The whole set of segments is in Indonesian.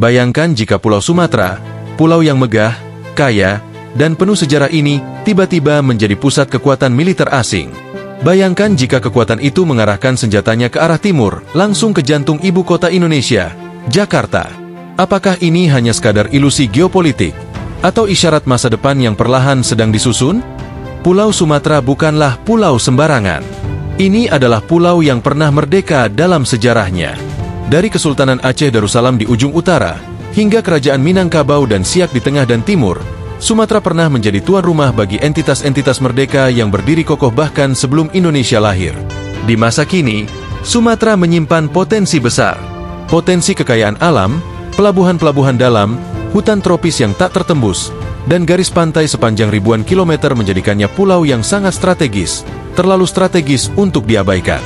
Bayangkan jika Pulau Sumatera, pulau yang megah, kaya, dan penuh sejarah ini tiba-tiba menjadi pusat kekuatan militer asing. Bayangkan jika kekuatan itu mengarahkan senjatanya ke arah timur, langsung ke jantung ibu kota Indonesia, Jakarta. Apakah ini hanya sekadar ilusi geopolitik? Atau isyarat masa depan yang perlahan sedang disusun? Pulau Sumatera bukanlah pulau sembarangan. Ini adalah pulau yang pernah merdeka dalam sejarahnya. Dari Kesultanan Aceh Darussalam di ujung utara, hingga Kerajaan Minangkabau dan Siak di tengah dan timur, Sumatera pernah menjadi tuan rumah bagi entitas-entitas merdeka yang berdiri kokoh bahkan sebelum Indonesia lahir. Di masa kini, Sumatera menyimpan potensi besar. Potensi kekayaan alam, pelabuhan-pelabuhan dalam, hutan tropis yang tak tertembus, dan garis pantai sepanjang ribuan kilometer menjadikannya pulau yang sangat strategis, terlalu strategis untuk diabaikan.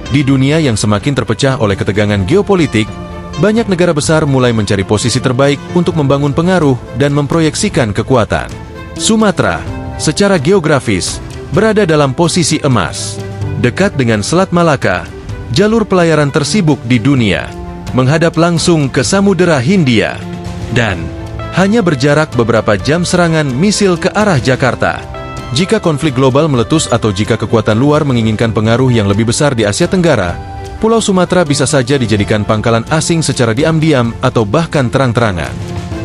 Di dunia yang semakin terpecah oleh ketegangan geopolitik, banyak negara besar mulai mencari posisi terbaik untuk membangun pengaruh dan memproyeksikan kekuatan. Sumatera, secara geografis, berada dalam posisi emas. Dekat dengan Selat Malaka, jalur pelayaran tersibuk di dunia, menghadap langsung ke Samudera Hindia, dan hanya berjarak beberapa jam serangan misil ke arah Jakarta. Jika konflik global meletus atau jika kekuatan luar menginginkan pengaruh yang lebih besar di Asia Tenggara, Pulau Sumatera bisa saja dijadikan pangkalan asing secara diam-diam atau bahkan terang-terangan.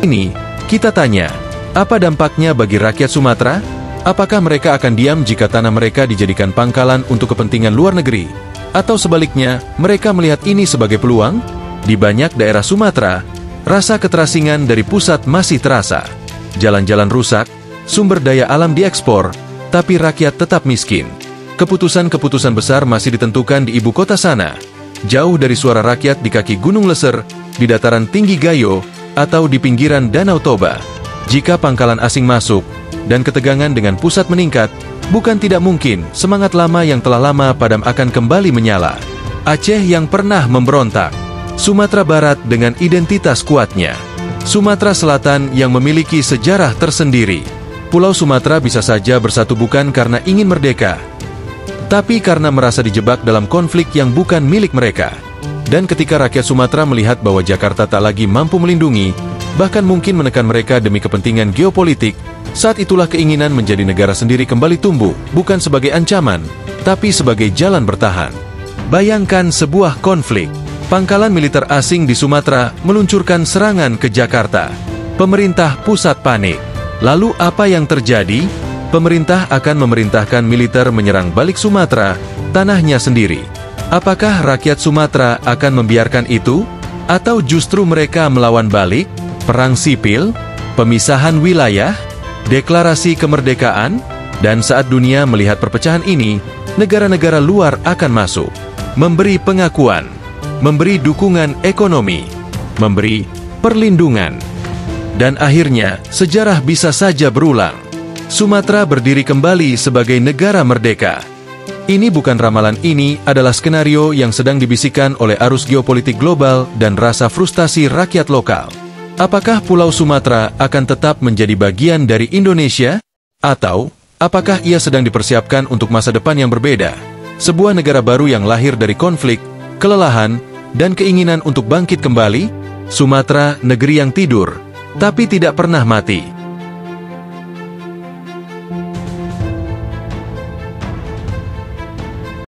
Ini, kita tanya, apa dampaknya bagi rakyat Sumatera? Apakah mereka akan diam jika tanah mereka dijadikan pangkalan untuk kepentingan luar negeri? Atau sebaliknya, mereka melihat ini sebagai peluang? Di banyak daerah Sumatera, rasa keterasingan dari pusat masih terasa. Jalan-jalan rusak, sumber daya alam diekspor, tapi rakyat tetap miskin. Keputusan-keputusan besar masih ditentukan di ibu kota sana, jauh dari suara rakyat di kaki Gunung Leser, di dataran tinggi Gayo, atau di pinggiran Danau Toba. Jika pangkalan asing masuk, dan ketegangan dengan pusat meningkat, bukan tidak mungkin semangat lama yang telah lama padam akan kembali menyala. Aceh yang pernah memberontak, Sumatera Barat dengan identitas kuatnya, Sumatera Selatan yang memiliki sejarah tersendiri. Pulau Sumatera bisa saja bersatu bukan karena ingin merdeka, tapi karena merasa dijebak dalam konflik yang bukan milik mereka. Dan ketika rakyat Sumatera melihat bahwa Jakarta tak lagi mampu melindungi, bahkan mungkin menekan mereka demi kepentingan geopolitik, saat itulah keinginan menjadi negara sendiri kembali tumbuh, bukan sebagai ancaman, tapi sebagai jalan bertahan. Bayangkan sebuah konflik. Pangkalan militer asing di Sumatera meluncurkan serangan ke Jakarta. Pemerintah pusat panik. Lalu apa yang terjadi? Pemerintah akan memerintahkan militer menyerang balik Sumatera, tanahnya sendiri. Apakah rakyat Sumatera akan membiarkan itu? Atau justru mereka melawan balik? Perang sipil? Pemisahan wilayah? Deklarasi kemerdekaan? Dan saat dunia melihat perpecahan ini, negara-negara luar akan masuk, memberi pengakuan, memberi dukungan ekonomi, memberi perlindungan. Dan akhirnya, sejarah bisa saja berulang. Sumatera berdiri kembali sebagai negara merdeka. Ini bukan ramalan, ini adalah skenario yang sedang dibisikkan oleh arus geopolitik global dan rasa frustasi rakyat lokal. Apakah Pulau Sumatera akan tetap menjadi bagian dari Indonesia? Atau, apakah ia sedang dipersiapkan untuk masa depan yang berbeda? Sebuah negara baru yang lahir dari konflik, kelelahan, dan keinginan untuk bangkit kembali? Sumatera, negeri yang tidur, tapi tidak pernah mati.